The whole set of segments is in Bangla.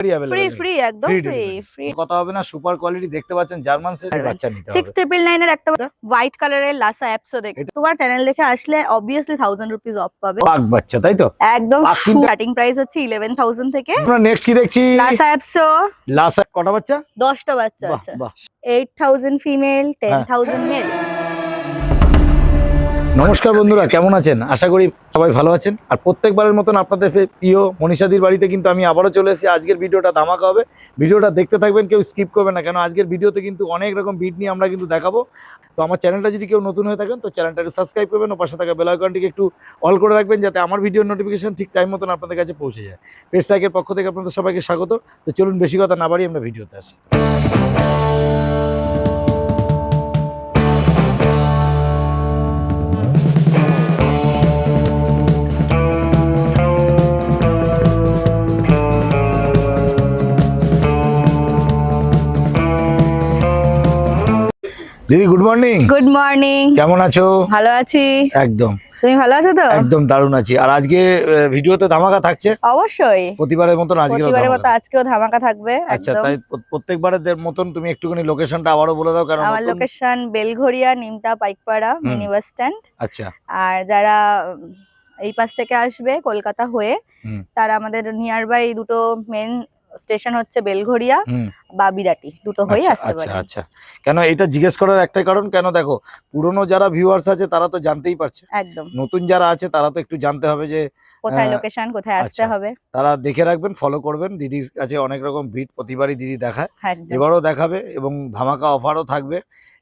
ফ্রি ফ্রি একদম ফ্রি ফ্রি কথা হবে না। সুপার কোয়ালিটি দেখতে পাচ্ছেন, জার্মান শেফার্ড বাচ্চা নিতে হবে। 6999 এর একটা হোয়াইট কালারের লাসা অ্যাপসো দেখতে তোমার চ্যানেল দেখে আসলে অবভিয়াসলি 1000 রুপিস অফ পাবে। পাক বাচ্চা তাই তো? একদম স্টার্টিং প্রাইস হচ্ছে 11000 থেকে। আমরা নেক্সট কি দেখছি? লাসা অ্যাপসো। লাসা কটা বাচ্চা? 10টা বাচ্চা আছে। 8000 ফিমেল, 10000 মেল। নমস্কার বন্ধুরা, কেমন আছেন? আশা করি সবাই ভালো আছেন। আর প্রত্যেকবারের মতন আপনাদের প্রিয় মনীষাদির বাড়িতে কিন্তু আমি আবারও চলে এসেছি। আজকের ভিডিওটা ধামাকা হবে, ভিডিওটা দেখতে থাকবেন, কেউ স্কিপ করবে না, কেন আজকের ভিডিওতে কিন্তু অনেক রকম বিট নিয়ে আমরা কিন্তু দেখাবো। তো আমার চ্যানেলটা যদি কেউ নতুন হয়ে থাকেন তো চ্যানেলটা একটু সাবস্ক্রাইব করবেন ও পাশে থাকা বেল আইকনটিকে একটু অল করে রাখবেন, যাতে আমার ভিডিওর নোটিফিকেশন ঠিক টাইম মতন আপনাদের কাছে পৌঁছে যায়। পেজ সাইকের পক্ষ থেকে আপনাদের সবাইকে স্বাগত। তো চলুন বেশি কথা না বাড়িয়ে আমরা ভিডিওতে আসি। দিদি গুড মর্নিং। Good morning. কেমন আছো? ভালো আছি একদম। তুমি ভালো আছো তো? একদম দারুণ আছি। আর আজকে ভিডিওতে ধামাকা থাকছে অবশ্যই, প্রতিবারের মতন আজকেও ধামাকা থাকবে। আচ্ছা, তাই প্রত্যেকবারের মতন তুমি একটুখানি লোকেশনটা আবারও বলে দাও, কারণ আমার location Belgharia, Nimta, Paikpara, mini bus stand. আচ্ছা। আর যারা এই পাশ থেকে আসবে কলকাতা হয়ে, তারা আমাদের নিয়ার বাই দুটো মেন স্টেশন হচ্ছে বেলঘরিয়া বা বিরাটি, দুটো হয়ে আসতে পারে। আচ্ছা, কেন এটা জিজ্ঞেস করার একটাই কারণ, কেন দেখো পুরনো যারা ভিউয়ার্স আছে তারা তো জানতেই পারছে, একদম নতুন যারা আছে তারা তো একটু জানতে হবে যে কোথায় লোকেশন, কোথায় আসতে হবে। তারা দেখে রাখবেন, ফলো করবেন। দিদির কাছে অনেক রকম ভিড প্রতিবারই দিদি দেখায়, এবারও দেখাবে এবং ধামাকা অফারও থাকবে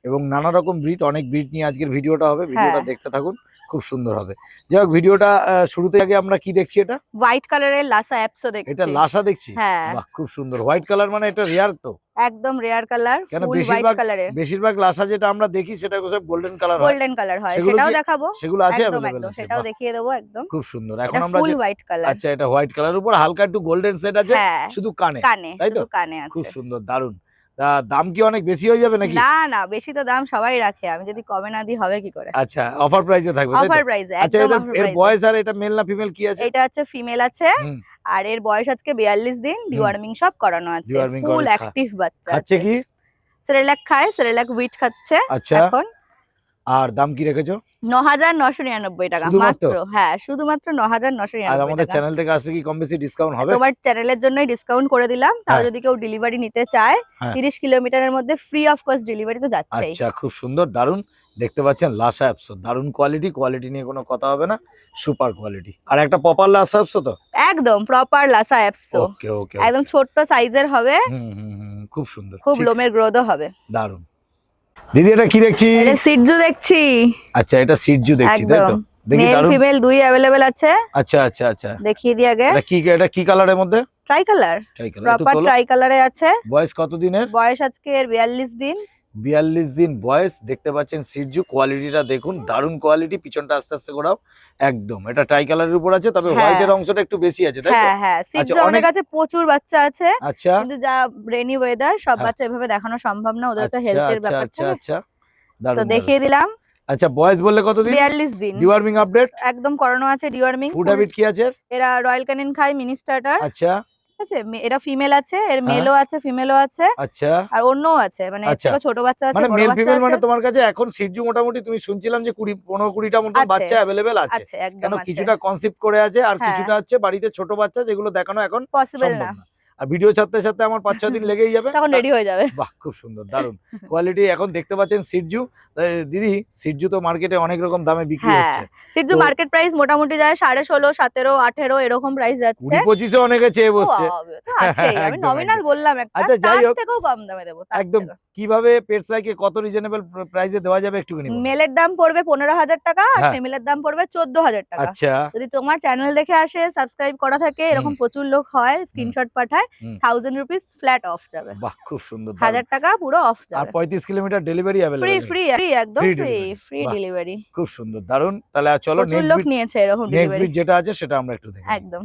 এবং নানা রকম ব্রিড, অনেক ব্রিড নিয়ে আজকের ভিডিওটা হবে। ভিডিওটা দেখতে থাকুন, খুব সুন্দর হবে। যাই হোক, ভিডিওটা শুরুতে আগে আমরা কি দেখছি? এটা হোয়াইট কালারের লাসা অ্যাপসো দেখছি। এটা লাসা দেখছি? বাহ, খুব সুন্দর। হোয়াইট কালার মানে এটা রেয়ার তো? একদম রেয়ার কালার, ফুল হোয়াইট কালারে। বেশিরভাগ লাসা যেটা আমরা দেখি সেটা সব গোল্ডেন কালার হয়। গোল্ডেন কালার হয়, সেটাও দেখাবো। সেগুলো আছে अवेलेबल আছে, সেটাও দেখিয়ে দেবো। একদম খুব সুন্দর। এখন আমরা ফুল হোয়াইট কালার। আচ্ছা, এটা হোয়াইট কালারের উপর হালকা একটু গোল্ডেন সেট আছে, শুধু কানে, তাই তো? কানে আছে। খুব সুন্দর, দারুন। দাম কি অনেক বেশি হয়ে যাবে নাকি? না না, বেশি তো দাম সবাই রাখে, আমি যদি কমে না দিই হবে কি করে? আচ্ছা, অফার প্রাইসে থাকবে, তাই তো? অফার প্রাইসে। আচ্ছা, এর বয়স আর এটা মেল না ফিমেল কি আছে? এটা আছে ফিমেল আছে, আর এর বয়স আজকে 42 দিন। ডিওয়ার্মিং সব করানো আছে, ফুল অ্যাক্টিভ বাচ্চা। খাচ্ছে কি? সেরেলাক খায়, সেরেলাক হুইট খাচ্ছে এখন। আর দাম কি রেখেছো? 9999 টাকা মাত্র। হ্যাঁ, শুধুমাত্র 9999 আর আমাদের চ্যানেল থেকে আসলে কি কম বেশি ডিসকাউন্ট হবে? তোমার চ্যানেলের জন্যই ডিসকাউন্ট করে দিলাম। তাও যদি কেউ ডেলিভারি নিতে চায়, 30 কিলোমিটারের মধ্যে ফ্রি অফ কস্ট ডেলিভারি তো যাচ্ছেই। আচ্ছা, খুব সুন্দর, দারুন। দেখতে পাচ্ছেন লাসা অ্যাপসো, দারুন কোয়ালিটি নিয়ে কোনো কথা হবে না, সুপার কোয়ালিটি। আর একটা প্রপার লাসা অ্যাপসো তো? একদম প্রপার লাসা অ্যাপসো। ওকে ওকে, একদম ছোট সাইজের হবে। খুব সুন্দর, খুব লোমের গ্রোথও হবে। দারুন। দিদি এটা কি দেখছি? এটা সিটজু দেখছি। আচ্ছা, এটা সিটজু দেখছি, তাই তো? দেখি, মেল ফিমেল দুই अवेलेबल আছে। আচ্ছা আচ্ছা আচ্ছা, দেখিয়ে দিই আগে। এটা কি কালারের মধ্যে? ট্রাই কালার, প্রপার ট্রাই কালারে আছে। বয়স কত দিনের? বয়স আজকে 42 দিন। 42 দিন বয়স। দেখতে পাচ্ছেন সিটজু, কোয়ালিটিটা দেখুন, দারুন কোয়ালিটি। পিছনটা আস্তে আস্তে ঘোরাও। একদম এটা ট্রাই কালারের উপর আছে, তবে হোয়াইটের অংশটা একটু বেশি আছে, তাই তো? হ্যাঁ হ্যাঁ, সিটজু অনেক আছে, প্রচুর বাচ্চা আছে। আচ্ছা, কিন্তু যা রেনি ওয়েদার, সব বাচ্চা এভাবে দেখানো সম্ভব না, ওদের তো হেলথের ব্যাপার আছে। আচ্ছা আচ্ছা, দারুন। তো দেখিয়ে দিলাম। আচ্ছা, বয়স বললে কতদিন? 42 দিন। ডিওয়ার্মিং আপডেট একদম করানো আছে, ডিওয়ার্মিং। ফুড হ্যাবিট কি আছে? এরা রয়্যাল ক্যানিন খায়, মিনি স্টার্টার। আচ্ছা, ঠিক আছে। এরা ফিমেল আছে, এর মেলও আছে, ফিমেলও আছে। আচ্ছা, আর অন্যও আছে, মানে ছোট বাচ্চা আছে, মানে বড় মেল বাচ্চা ফিমেল। আছে। মানে তোমার কাছে এখন সিটজু মোটামুটি তুমি শুনছিলাম যে 15-20টা মতো বাচ্চা अवेलेबल আছে। কেন কিছুটা কনসেপ্ট করে আছে, আর কিছুটা হচ্ছে বাড়িতে ছোট বাচ্চা, যেগুলো দেখানো এখন পসিবল না। আর ভিডিও ছাড়তে ছাড়তে আমার 5-6 দিন লেগেই যাবে, তখন রেডি হয়ে যাবে। বাহ, খুব সুন্দর, দারুন কোয়ালিটি। এখন দেখতে পাচ্ছেন সিটজু। দিদি, সিটজু তো মার্কেটে অনেক রকম দামে বিক্রি হচ্ছে। সিটজু মার্কেট প্রাইস মোটামুটি যায় 16.5, 17, 18 এরকম প্রাইস যাচ্ছে। 20-25 অনেকে চেয়ে বসছে। আমি নমিনাল বললাম একটা। আচ্ছা, যাই হোক, থেকেও কম দামে দেব একদম। কিভাবে পেটস লাইকে কত রিজনেবল প্রাইসে দেওয়া যাবে একটুখানি? মেলের দাম পড়বে 15,000 টাকা, আর ফিমেলের দাম পড়বে 14,000 টাকা। আচ্ছা, যদি তোমার চ্যানেল দেখে আসে, সাবস্ক্রাইব করা থাকে, এরকম প্রচুর লোক হয়, স্ক্রিনশট পাঠায়, 1000 রুপিস ফ্ল্যাট অফ যাবে। বাহ, খুব সুন্দর। 1000 টাকা পুরো অফ যাবে। আর 35 কিলোমিটার ডেলিভারি अवेलेबल? ফ্রি একদম ফ্রি ডেলিভারি। খুব সুন্দর, দারুন। তাহলে চলো প্রচুর লোক নিয়েছে এরকম ডেলিভারি। নেক্সট বিট যেটা আছে সেটা আমরা একটু দেখি। একদম।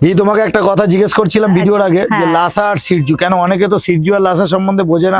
দিদি তোমাকে একটা কথা জিজ্ঞেস করছিলাম ভিডিওর আগে যে হ্যাঁ। লাসা আর সিরজু, কেন অনেকে তো সিরজু আর লাসা সম্বন্ধে বোঝে না।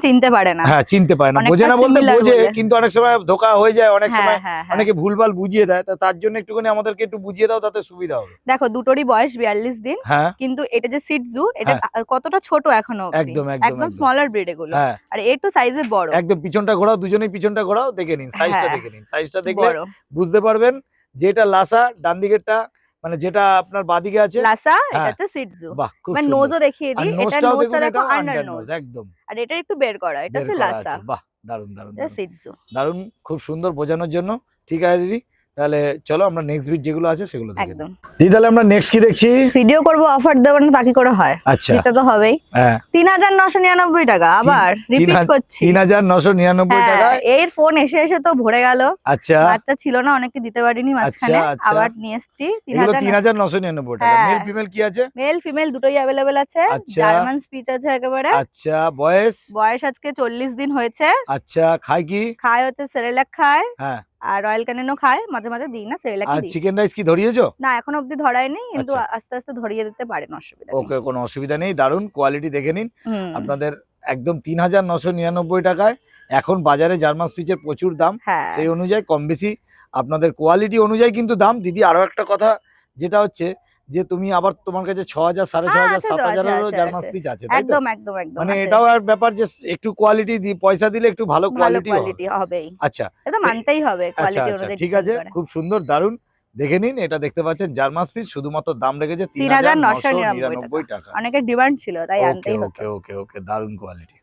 চিনতে পারে না। হ্যাঁ, চিনতে পারে না, অনেকটা বোঝে না বলতে similar বোঝে, বলে। কিন্তু অনেক সময় ধোকা হয়ে যায়, অনেক হ্যাঁ সময় হ্যাঁ হ্যাঁ। অনেকে ভুলভাল বুঝিয়ে দেয়, তার জন্য একটুখানি আমাদেরকে একটু বুঝিয়ে দাও, তাতে সুবিধা হবে। দেখো দুটোরই বয়স 42 দিন, হ্যাঁ কিন্তু এটা যে সিটজু এটা কতটা ছোট এখনো অবধি। একদম একদম একদম স্মলার ব্রিড এগুলো। হ্যাঁ আর একটু সাইজে বড়। একদম। পিছনটা ঘোরাও, দুজনেই পিছনটা ঘোরাও, দেখে নিন সাইজটা, হ্যাঁ, দেখে নিন সাইজটা, দেখলে বড়। বুঝতে পারবেন যে এটা লাসা, ডান দিকেরটা মানে যেটা আপনার বাদিকে আছে লাসা, এটা হ্যাঁ। হচ্ছে সিটজু। বাহ, খুব মানে সুন্দর। নোজও দেখিয়ে আর দিই, এটা নোজটাও নোজটা দেখুন, দেখো এটাও আন্ডার আন্ডার নোজ। নোজ, একদম আর এটা একটু বের করা, এটা বের হচ্ছে করা লাসা, আছে। বাহ, দারুন দারুন এটা দারুন সিটজু। দারুন, খুব সুন্দর বোঝানোর জন্য। ঠিক আছে দিদি, তাহলে চলো আমরা নেক্সট ভিড যেগুলো আছে সেগুলো দেখে নিই। একদম। দিদি তাহলে আমরা নেক্সট কি দেখছি? ভিডিও করব, অফার দেব না তা কি করে হয়? আচ্ছা দিতে তো হবেই। হ্যাঁ, 3999 টাকা, আবার রিপিট করছি। 3999 হ্যাঁ, টাকায়। এর ফোন এসে এসে তো ভরে গেল। আচ্ছা বাচ্চা ছিল না, অনেকে দিতে পারিনি মাঝখানে, আচ্ছা। আবার নিয়ে এসেছি। এগুলো 3999 টাকা। হ্যাঁ। মেল ফিমেল কি আছে? মেল ফিমেল দুটোই অ্যাভেলেবেল আছে। আচ্ছা। জার্মান স্পিচ আছে একেবারে। আচ্ছা, বয়স? বয়স আজকে 40 দিন হয়েছে। আচ্ছা, খায় কি? খায় হচ্ছে সেরেলাক খায়, হ্যাঁ। আর রয়্যাল ক্যানিনও খায়, মাঝে মাঝে দিই না, সেরেলাকই আর দিই। চিকেন রাইস কি ধরিয়েছো? না, এখনো অব্দি ধরায়নি, কিন্তু আচ্ছা। আস্তে আস্তে ধরিয়ে দিতে পারেন, অসুবিধা নেই। ওকে, কোনো অসুবিধা নেই। দারুন কোয়ালিটি, দেখে নিন হুম। আপনাদের একদম 3999 টাকায়। এখন বাজারে জার্মান স্পিচের প্রচুর দাম, হ্যাঁ। সেই অনুযায়ী কম বেশি আপনাদের কোয়ালিটি অনুযায়ী কিন্তু দাম। দিদি আরো একটা কথা যেটা হচ্ছে যে তুমি আবার তোমার কাছে 6000, 6500, আছে তো, 7000 আছে, জার্মান আছে। স্পিচ আছে, তাই তো? একদম একদম একদম মানে আছে। এটাও আর ব্যাপার যে একটু কোয়ালিটি পয়সা দিলে একটু ভালো ভালো কোয়ালিটি হবে। কোয়ালিটি হবেই, আচ্ছা এটা মানতেই হবে, আচ্ছা কোয়ালিটি আচ্ছা, অনুযায়ী ঠিক depend আছে, করে। খুব সুন্দর, দারুন। দেখে নিন, এটা দেখতে পাচ্ছেন জার্মান স্পিচ, শুধুমাত্র দাম রেখেছে 3999 টাকা। অনেকের ডিমান্ড ছিল, তাই ওকে আনতেই হতো। ওকে ওকে ওকে, দারুন কোয়ালিটি।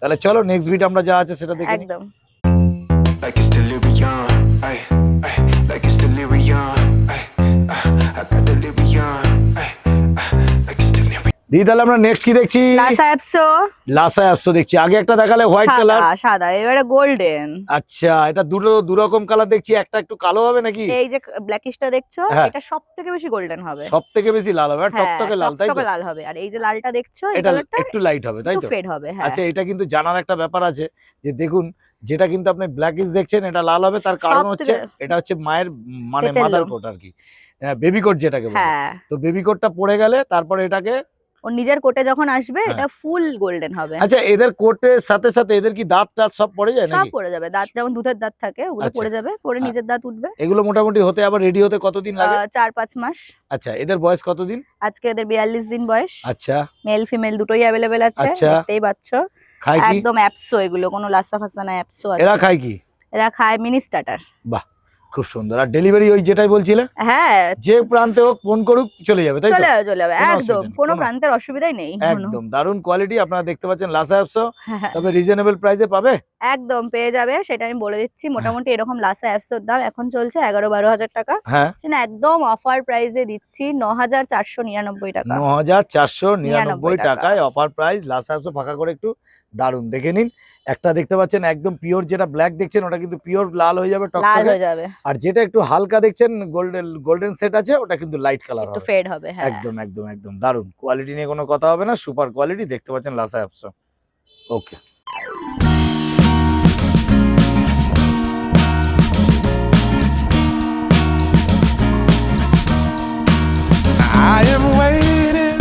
তাহলে চলো নেক্সট ভিডিও আমরা যা আছে সেটা দেখে নিই। একদম। Like it's delirium, ay, ay, like it's delirium, ay, I got delirium, ay, like it's delirium. দিদি তাহলে আমরা নেক্সট কি দেখছি? লাসা অ্যাপসো, লাসা অ্যাপসো দেখছি। আগে একটা দেখালে হোয়াইট কালার। সাদা সাদা, এবারে গোল্ডেন। আচ্ছা, এটা দুরকম কালার দেখছি, একটা একটু কালো হবে নাকি? এই যে ব্ল্যাকিশটা দেখছো, হ্যাঁ। এটা সবথেকে বেশি গোল্ডেন হবে। সব থেকে বেশি লাল হবে, আর হ্যাঁ, টকটকে লাল, তাই তো? টকটকে লাল হবে। আর এই যে লালটা দেখছো, এই এটা কালারটা একটু লাইট হবে, তাই একটু তো? ফেড হবে। হ্যাঁ। আচ্ছা, এটা কিন্তু জানার একটা ব্যাপার আছে যে দেখুন, যেটা কিন্তু আপনি ব্ল্যাকিশ দেখছেন এটা লাল হবে, তার কারণ হচ্ছে এটা হচ্ছে মায়ের মানে পেটের মাদার লোম। কোট আর কি, বেবি কোট যেটাকে বলে। হ্যাঁ, তো বেবি কোটটা পড়ে গেলে তারপরে এটাকে ও নিজের কোটে যখন আসবে, হ্যাঁ। এটা ফুল গোল্ডেন হবে। আচ্ছা, এদের কোটের সাথে সাথে এদের কি দাঁত টাত সব পড়ে যায় সব নাকি? পড়ে যাবে, দাঁত যেমন দুধের দাঁত থাকে ওগুলো আচ্ছা। পড়ে যাবে, পরে হ্যাঁ। নিজের দাঁত উঠবে। এগুলো মোটামুটি হতে আবার রেডি হতে কতদিন লাগে? 4-5 মাস। আচ্ছা, এদের বয়স কতদিন? আজকে এদের 42 দিন বয়স। আচ্ছা, মেল ফিমেল দুটোই অ্যাভেলেবেল আছে, আচ্ছা। দেখতেই পাচ্ছ। খায় কি? একদম অ্যাপসো, এগুলো কোনো লাসা ফাসা না, অ্যাপসো আছে। এরা খায় কি? এরা খায় মিনি স্টার্টার। বাহ, খুব সুন্দর। আর ডেলিভারি ওই যেটাই বলছিলে, হ্যাঁ, যে প্রান্তে হোক ফোন করুক চলে যাবে, তাই তো? চলে যাবে চলে যাবে, কোনো একদম অসুবিধা নেই, কোনো কোনো- প্রান্তের অসুবিধাই নেই কোনো। একদম দারুন কোয়ালিটি, আপনারা দেখতে পাচ্ছেন লাসা অ্যাপসো। হ্যাঁ, তবে রিজনেবল প্রাইসে পাবে। একদম পেয়ে যাবে, সেটা আমি বলে দিচ্ছি। মোটামুটি এরকম লাসা অ্যাপসোর দাম এখন চলছে 11-12 হাজার টাকা। হ্যাঁ, সেটা একদম অফার প্রাইসে দিচ্ছি 9499 টাকা। 9499 টাকায় অফার প্রাইস লাসা অ্যাপসো। ফাঁকা করে একটু দারুন দেখে নিন। একটা দেখতে পাচ্ছেন একদম পিওর, যেটা ব্ল্যাক দেখছেন ওটা কিন্তু পিওর লাল হয়ে যাবে লাল টকটকে। হয়ে যাবে, আর যেটা একটু হালকা দেখছেন গোল্ডেন সেট আছে, ওটা কিন্তু লাইট কালার একটু হবে। ফেড হবে। হ্যাঁ, একদম একদম একদম দারুন কোয়ালিটি নিয়ে কোনো কথা হবে না, সুপার কোয়ালিটি। দেখতে পাচ্ছেন লাসা অ্যাপসো। ওকে, I am waiting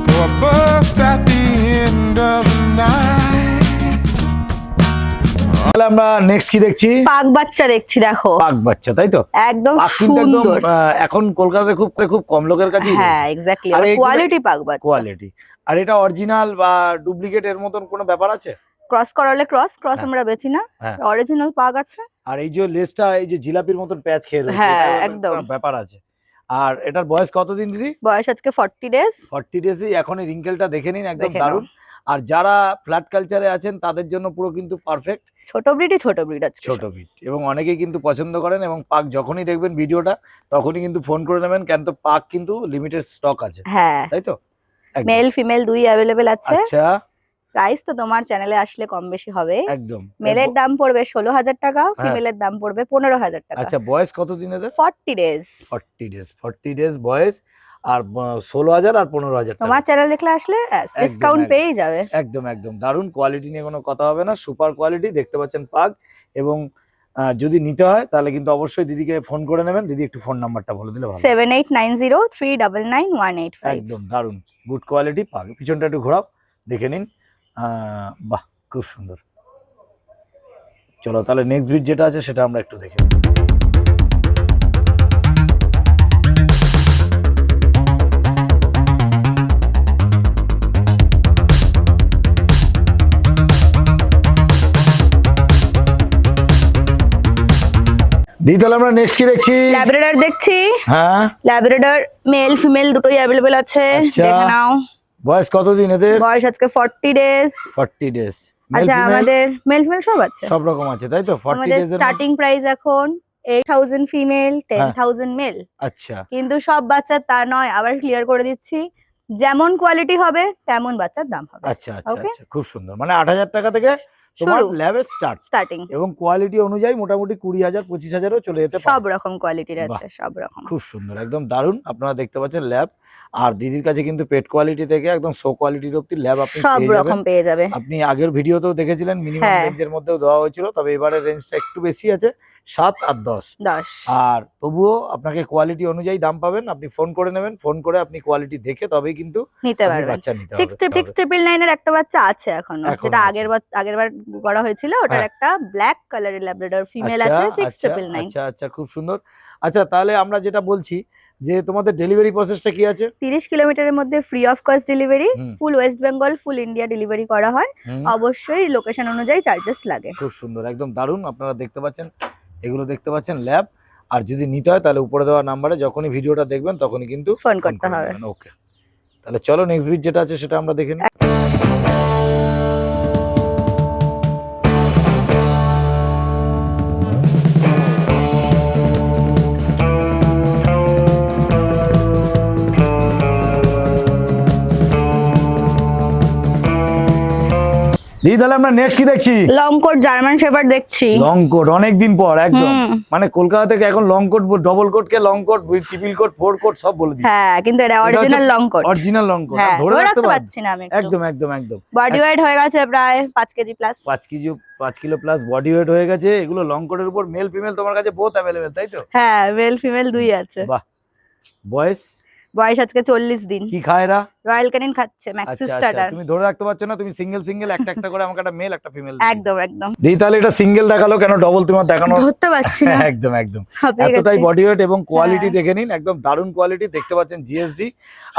for a bus at the end of the night. তাহলে আমরা নেক্সট কি দেখছি? পাক বাচ্চা দেখছি, দেখো পাক বাচ্চা, তাই তো? একদম পাক কিন্তু একদম সুন্দর। এখন কলকাতায় খুব খুব কম লোকের কাছেই হ্যাঁ, এক্স্যাক্টলি, আর এইগুলো- কোয়ালিটি পাক বাচ্চা। কোয়ালিটি। আর এটা অরিজিনাল বা ডুপ্লিকেট এর মতন কোনো ব্যাপার আছে? ক্রস করালে ক্রস হ্যাঁ। আমরা বেচি না, হ্যাঁ। অরিজিনাল পাক আছে। আর এই যে লেসটা এই যে জিলাপির মতন প্যাচ খেয়ে রয়েছে, হ্যাঁ, এটাও একদম। একটা ব্যাপার আছে। আর এটার বয়স কতদিন দিদি? বয়স আজকে 40 ডেজ। 40 ডেজই। এখন এই রিঙ্কেলটা দেখে নিন, একদম দেখে নাও। দারুণ। আর যারা ফ্ল্যাট কালচারে আছেন তাদের জন্য পুরো কিন্তু পারফেক্ট ছোট ব্রিডই ছোট ব্রিড আছে। ছোট বিট, এবং অনেকেই কিন্তু পছন্দ করেন। এবং পাক যখনই দেখবেন ভিডিওটা তখনই কিন্তু ফোন করে নেবেন, কেন তো পাক কিন্তু লিমিটেড স্টক আছে, হ্যাঁ, তাই তো? একদম। মেল ফিমেল দুই অ্যাভেলেবেল আছে। আচ্ছা, প্রাইস তো তোমার চ্যানেলে আসলে কম বেশি হবে। একদম। মেলের দাম পড়বে 16,000 টাকা, ফিমেলের দাম পড়বে 15,000 টাকা। আচ্ছা, বয়স কতদিন এদের? 40 ডেজ। 40 ডেজ বয়স, আর 16,000 আর 15,000 টাকা। তোমার চ্যানেল দেখলে আসলে ডিসকাউন্ট একদম। পেয়ে যাবে। একদম একদম দারুণ কোয়ালিটি নিয়ে কোনো কথা হবে না, সুপার কোয়ালিটি। দেখতে পাচ্ছেন পাক, এবং যদি নিতে হয় তাহলে কিন্তু অবশ্যই দিদিকে ফোন করে নেবেন। দিদি একটু ফোন নাম্বারটা বলে দিলে ভালো। 7890399185। একদম দারুন, গুড কোয়ালিটি পাবে। পিছনটা একটু ঘোরাও, দেখে নিন। বাহ, খুব সুন্দর। চলো তাহলে নেক্সট ভিড যেটা আছে সেটা আমরা একটু দেখে নিই। দিদি তাহলে আমরা নেক্সট কি দেখছি? ল্যাব্রাডর দেখছি। হ্যাঁ, ল্যাব্রাডর মেল ফিমেল দুটোই অ্যাভেলেবেল আছে, আচ্ছা। দেখে নাও। বয়স কতদিন এদের? বয়স আজকে 40 ডেজ। 40 ডেজ। আচ্ছা, আমাদের মেল ফিমেল সব আছে, সব রকম আছে তাই তো? 40 আমাদের ডেজ এর স্টার্টিং প্রাইস এখন 8000 ফিমেল, 10000 মেল। আচ্ছা কিন্তু সব বাচ্চা তা নয়, আবার ক্লিয়ার করে দিচ্ছি, যেমন কোয়ালিটি হবে তেমন বাচ্চার দাম হবে। আচ্ছা আচ্ছা Okay? আচ্ছা, খুব সুন্দর। মানে 8000 টাকা থেকে তোমার শুরু। ল্যাবের স্টার্টিং এবং কোয়ালিটি অনুযায়ী মোটামুটি 20000 25000ও চলে যেতে পারে। সব রকম কোয়ালিটির আছে, সব রকম। খুব সুন্দর, একদম দারুণ। আপনারা দেখতে পাচ্ছেন ল্যাব। আর দিদির কাছে কিন্তু পেট কোয়ালিটি থেকে একদম শো কোয়ালিটির অব্দি ল্যাব আপনি সব পেয়ে রকম যাবেন। পেয়ে যাবে। আপনি আগের ভিডিওতেও দেখেছিলেন মিনিমাম হ্যাঁ। রেঞ্জের মধ্যেও দেওয়া হয়েছিল, তবে এবারে রেঞ্জটা একটু বেশি আছে, 7 আর 10। 10। আর তবুও আপনাকে কোয়ালিটি অনুযায়ী দাম পাবেন। আপনি ফোন করে নেবেন, ফোন করে আপনি কোয়ালিটি দেখে তবেই কিন্তু নিতে আপনি পারবেন। বাচ্চা নিতে 6999 এর একটা বাচ্চা আছে এখনো, এখনো যেটা আছে। আগেরবার করা হয়েছিল, ওটার হ্যাঁ। একটা ব্ল্যাক কালারের ল্যাব্রাডর ফিমেল আছে, 6999। আচ্ছা আচ্ছা, খুব সুন্দর। আচ্ছা তাহলে আমরা যেটা বলছি যে তোমাদের ডেলিভারি প্রসেসটা কি আছে? 30 কিলোমিটারের মধ্যে free of cost delivery, hmm. Full West Bengal, full India delivery করা হয়। হুম, অবশ্যই লোকেশন অনুযায়ী চার্জেস লাগে। খুব সুন্দর, একদম দারুণ। আপনারা দেখতে পাচ্ছেন, এগুলো দেখতে পাচ্ছেন ল্যাব। আর যদি নিতে হয় তাহলে উপরে দেওয়া নাম্বারে যখনই ভিডিওটা দেখবেন তখনই কিন্তু ফোন করতে হবে। ওকে, তাহলে চলো নেক্সট ভিড যেটা আছে সেটা আমরা দেখে নিই। দিদি তাহলে আমরা নেক্সট কি দেখছি? লং কোট জার্মান শেপার্ড দেখছি। লং কোট, অনেকদিন পর একদম। হুম। মানে কলকাতা থেকে এখন লং কোট, ডবল কোট কে long coat, triple coat, four coat সব বলে দিচ্ছে। হ্যাঁ, কিন্তু এটা original long coat. Original long coat, হ্যাঁ, ধরে রাখতে পারছি। পারছি না আমি। একদম একদম একদম। বডি ওয়েট হয়ে গেছে প্রায় 5 KG plus. 5 kilo plus body weight হয়ে গেছে। এগুলো লং কোটের উপর মেল ফিমেল তোমার কাছে বোথ অ্যাভেলেবেল তাই তো? হ্যাঁ, মেল ফিমেল দুই আছে। বাহ। বয়স বয়স আজকে 40 দিন। কি খায় এরা? রয়্যাল ক্যানিন খাচ্ছে, ম্যাক্সি আচ্ছা আচ্ছা, স্টার্টার। তুমি ধরে রাখতে পারছো না, তুমি সিঙ্গেল একটা একটা করে আমাকে একটা মেল একটা ফিমেল একদম একদম। দিই। তাহলে এটা সিঙ্গেল দেখালো কেন, ডবল তোমার দেখানো? ধরতে পারছি না। একদম একদম, হাঁপিয়ে এতটাই গেছি। বডি ওয়েট এবং কোয়ালিটি হ্যাঁ। দেখে নিন, একদম দারুণ কোয়ালিটি। দেখতে পাচ্ছেন জিএসডি।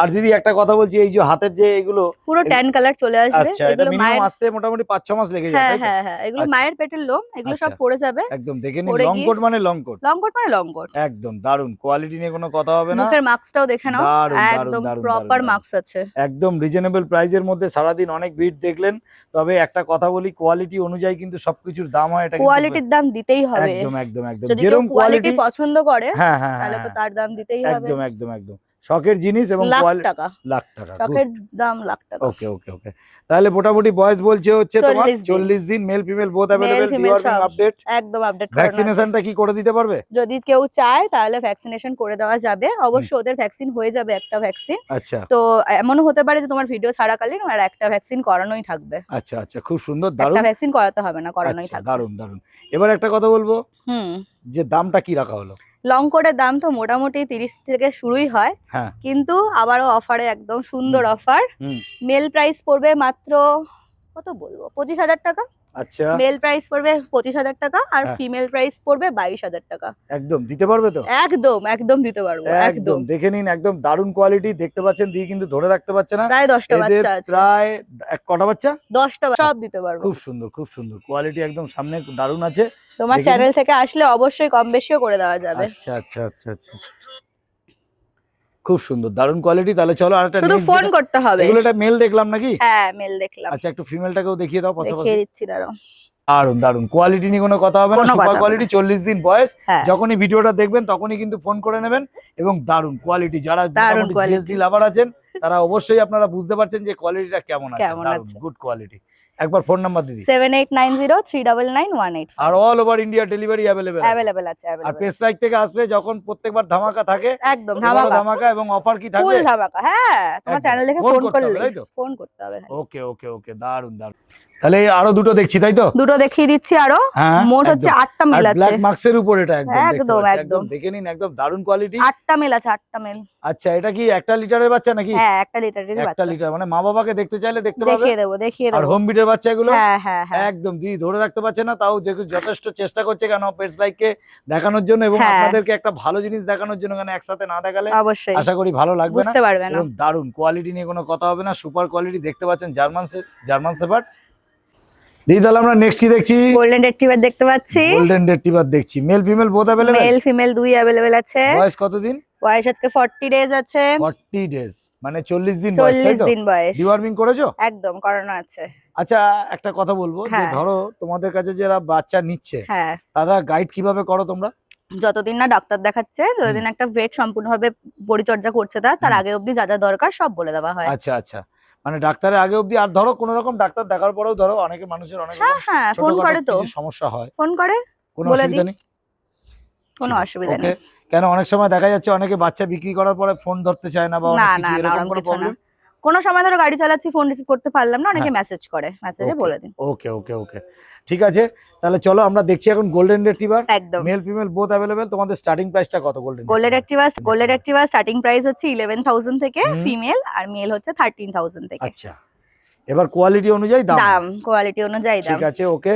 আর দিদি একটা কথা বলছি, এই যে হাতের যে এগুলো পুরো ট্যান কালার চলে আসবে। আচ্ছা, এটা এগুলো মিনিমাম মায়ের, আসতে মোটামুটি 5-6 মাস লেগে যায় হ্যাঁ তাই তো? হ্যাঁ হ্যাঁ, এগুলো আচ্ছা। মায়ের পেটের লোম, এগুলো সব আচ্ছা। পড়ে যাবে। একদম দেখে নিন, পরে লং গিয়ে- কোট মানে লং কোট। লং কোট মানে লং কোট। একদম দারুণ কোয়ালিটি নিয়ে কোনো কথা হবে না। মুখের মাস্কটাও দেখে নাও, দারুণ, দারুণ, একদম দারুণ, প্রপার দারুণ। মাস্ক আছে। একদম রিজনেবল প্রাইজের মধ্যে সারাদিন অনেক ভিড় দেখলেন। তবে একটা কথা বলি, কোয়ালিটি অনুযায়ী কিন্তু সবকিছুর দাম হয়, এটা কিন্তু কোয়ালিটির দাম দিতেই হবে। একদম একদম একদম। যদি কেউ যেরকম কোয়ালিটি কোয়ালিটি, পছন্দ করে হ্যাঁ হ্যাঁ তাহলে তো হ্যাঁ, তার দাম দিতেই হবে। একদম একদম একদম। শখের জিনিস এবং লাখ কোয়ালিটি টাকা, লাখ টাকা। শখের দাম লাখ টাকা। ওকে ওকে ওকে। তাহলে মোটামুটি বয়স বলছে হচ্ছে তোমার 40 দিন। 40 দিন, male female both Male, available. female সব। আপডেট, একদম আপডেট করানো আছে। ভ্যাকসিনেশনটা কি করে দিতে পারবে? যদি কেউ চায় তাহলে ভ্যাকসিনেশন করে দেওয়া যাবে। অবশ্য ওদের ভ্যাকসিন হয়ে যাবে একটা ভ্যাকসিন। আচ্ছা তো এমনও হতে পারে যে তোমার ভিডিও ছাড়াকালীন আর একটা ভ্যাকসিন করানোই থাকবে। আচ্ছা আচ্ছা, খুব সুন্দর, একটা দারুণ। ভ্যাকসিন করাতে হবে না, করানোই আচ্ছা, থাকবে। দারুণ দারুণ। এবার একটা কথা বলবো, হুম। যে দামটা কি রাখা হলো? লং কোটের দাম তো মোটামুটি 30 থেকে শুরুই হয়, হ্যাঁ। কিন্তু আবারও অফারে একদম সুন্দর অফার। হুম। মেল প্রাইস পড়বে মাত্র কত বলবো 25,000 টাকা। আচ্ছা, মেল প্রাইস পড়বে 25,000 টাকা আর হ্যাঁ। ফিমেল প্রাইস পড়বে 22,000 টাকা। একদম দিতে পারবে তো? একদম একদম দিতে পারবো, একদম একদম। দেখে নিন, একদম দারুণ কোয়ালিটি। দেখতে পাচ্ছেন দিয়ে কিন্তু ধরে রাখতে পারছে না। প্রায় 10টা এদের বাচ্চা আছে, প্রায় কটা বাচ্চা? 10টা সব দিতে পারবো। খুব সুন্দর, খুব সুন্দর কোয়ালিটি, একদম সামনে দারুণ আছে। তোমার দেখে চ্যানেল থেকে আসলে অবশ্যই কম বেশিও করে দেওয়া যাবে। আচ্ছা আচ্ছা আচ্ছা আচ্ছা, খুব সুন্দর দারুণ কোয়ালিটি। তাহলে চলো আরেকটা শুধু next ফোন যেটা- করতে হবে। এগুলো একটা মেল দেখলাম নাকি? হ্যাঁ, মেল দেখলাম। আচ্ছা, একটু ফিমেলটাকেও দেখিয়ে দাও পাশাপাশি। দেখিয়ে দিচ্ছি, দাঁড়াও। দারুণ দারুণ কোয়ালিটি নিয়ে কোনো কথা হবে না, কোনো কথা সুপার হবে কোয়ালিটি। 40 দিন বয়স। হ্যাঁ, যখনই ভিডিওটা দেখবেন তখনই কিন্তু ফোন করে নেবেন। এবং দারুণ কোয়ালিটি, যারা দারুণ মোটামুটি quality। জিএসডি লাভার আছেন তারা অবশ্যই আপনারা বুঝতে পারছেন যে কোয়ালিটিটা কেমন আছে। কেমন দারুণ আছে। Good quality. একবার ফোন নাম্বার দিদি। 7890399185। আর all over India delivery available. Available আছে, আর অ্যাভেলেবল। পেস লাইক থেকে আসলে যখন প্রত্যেকবার ধামাকা থাকে, একদম এবারও ধামাকা, ধামাকা এবং অফার কি ফুল থাকবে? ধামাকা। হ্যাঁ, তোমার একদম। চ্যানেল দেখে ফোন ফোন করতে হবে, করলে, তাই তো? ফোন করতে হবে। ওকে ওকে ওকে, দারুণ দারুণ। তাহলে আরো দুটো দেখছি তাই তো? দুটো দেখিয়ে দিচ্ছি আরো। হ্যাঁ, মোট হচ্ছে একদম। 8টা মেল আর আছে। ব্ল্যাক মার্কসের উপর এটা একদম দেখতে একদম, পাচ্ছি, একদম। একদম দেখে নিন, একদম দারুণ কোয়ালিটি। 8টা মেল আছে, 8টা মেল। আচ্ছা, এটা কি 1 লিটারের বাচ্চা নাকি? হ্যাঁ, 1 লিটারের 1 বাচ্চা। লিটার, মানে মা বাবাকে দেখতে চাইলে দেখতে পাবে। দেখিয়ে দেবো, দেখিয়ে আর দেবো। হোম বিটের বাচ্চা এগুলো? হ্যাঁ, হ্যাঁ, হ্যাঁ। একদম দিদি ধরে রাখতে পারছে না, তাও যথেষ্ট চেষ্টা করছে কেন পেটস লাইককে দেখানোর জন্য এবং হ্যাঁ। আপনাদেরকে একটা ভালো জিনিস দেখানোর জন্য, কেন একসাথে না দেখালে অবশ্যই আশা করি ভালো লাগবে না। বুঝতে পারবে না। এবং দারুণ কোয়ালিটি নিয়ে কোনো কথা হবে না, সুপার কোয়ালিটি দেখতে পাচ্ছেন, জার্মান শেপার্ড। দিদি তাহলে আমরা নেক্সট কি দেখছি? গোল্ডেন রেট্রিভার দেখতে পাচ্ছি। গোল্ডেন রেট্রিভার দেখছি, male female both available? Male female দুই अवेलेबल আছে। বয়স কতদিন? বয়স আজকে 40 ডেজ আছে। 40 ডেজ মানে 40 দিন বয়স, তাই 40 তো? দিন বয়স। ডিওয়ার্মিং করেছো? একদম করানো আছে। আচ্ছা, একটা কথা বলবো যে হ্যাঁ। ধরো তোমাদের কাছে যারা বাচ্চা নিচ্ছে হ্যাঁ, তারা গাইড কিভাবে করো তোমরা? যতদিন না ডাক্তার দেখাচ্ছে ততদিন একটা ভেট সম্পূর্ণভাবে পরিচর্যা করছে, তার হুম। আগে অবধি যা যা দরকার সব বলে দেওয়া হয়। আচ্ছা আচ্ছা, মানে ডাক্তারের আগে অবধি। আর ধরো কোনো রকম ডাক্তার দেখার পরেও ধরো অনেকে মানুষের অনেক হ্যাঁ, রকম হ্যাঁ, ফোন ছোটখাটো করে তো, কিছু সমস্যা হয়, ফোন করে কোনো বলে অসুবিধা দিই। নেই? কোনো ঠিক আছে, অসুবিধা ওকে। নেই। কেন অনেক সময় দেখা যাচ্ছে অনেকে বাচ্চা বিক্রি করার পরে ফোন ধরতে চায় না বা অনেক না, কিছু না, না, এরকম ওরকম কোনো কিছু না। প্রবলেম? কোনো সময় ধরো গাড়ি চালাচ্ছি, ফোন রিসিভ করতে পারলাম না, অনেকে হ্যাঁ। মেসেজ করে, মেসেজে বলে দিন। ওকে ওকে ওকে, ঠিক আছে। তাহলে চলো আমরা দেখছি এখন গোল্ডেন রিট্রিভার, একদম। Male female both available. তোমাদের স্টার্টিং প্রাইসটা কত golden? Golden retriever starting price হচ্ছে 11,000 থেকে হুম। ফিমেল, আর মেল হচ্ছে 13,000 থেকে। আচ্ছা, এবার কোয়ালিটি অনুযায়ী দাম। দাম কোয়ালিটি অনুযায়ী দাম। ঠিক আছে, ওকে।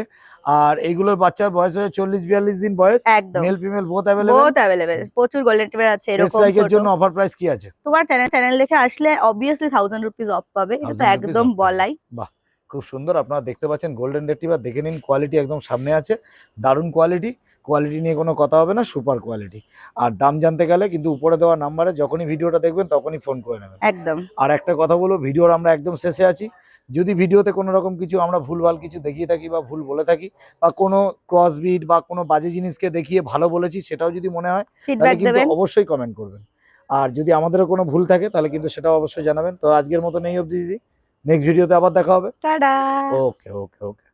আর এইগুলোর বাচ্চার বয়স হচ্ছে 40-42 দিন বয়স, একদম। Male female both available. বহুত अवेलेबल, প্রচুর গোল্ডেন রেট্রিভার আছে পেটস এরকম লাইকের ছোট। জন্য অফার প্রাইস কি আছে? তোমার চ্যানেল দেখে আসলে অবভিয়াসলি 1000 রুপিস অফ পাবে, এটা তো 1000 rupees একদম off পাবে। বলাই। বাহ, খুব সুন্দর। আপনারা দেখতে পাচ্ছেন গোল্ডেন রিট্রিভার, দেখে নিন, কোয়ালিটি একদম সামনে আছে, দারুণ কোয়ালিটি। কোয়ালিটি নিয়ে কোনো কথা হবে না, সুপার কোয়ালিটি। আর দাম জানতে গেলে কিন্তু উপরে দেওয়া নাম্বারে যখনই ভিডিওটা দেখবেন তখনই ফোন করে নেবেন। একদম। আর একটা কথা বলবো, ভিডিওর আমরা একদম শেষে আছি, যদি ভিডিওতে কোনো রকম কিছু আমরা ভুলভাল কিছু দেখিয়ে থাকি বা ভুল বলে থাকি বা কোনো ক্রসবিট বা কোনো বাজে জিনিসকে দেখিয়ে ভালো বলেছি সেটাও যদি মনে হয় তাহলে ফিডব্যাক কিন্তু দেবেন। অবশ্যই কমেন্ট করবেন। আর যদি আমাদেরও কোনো ভুল থাকে তাহলে কিন্তু সেটাও অবশ্যই জানাবেন। তো আজকের মতো নেই অবধি দিদি, নেক্সট ভিডিওতে আবার দেখা হবে। টাটা। ওকে ওকে ওকে।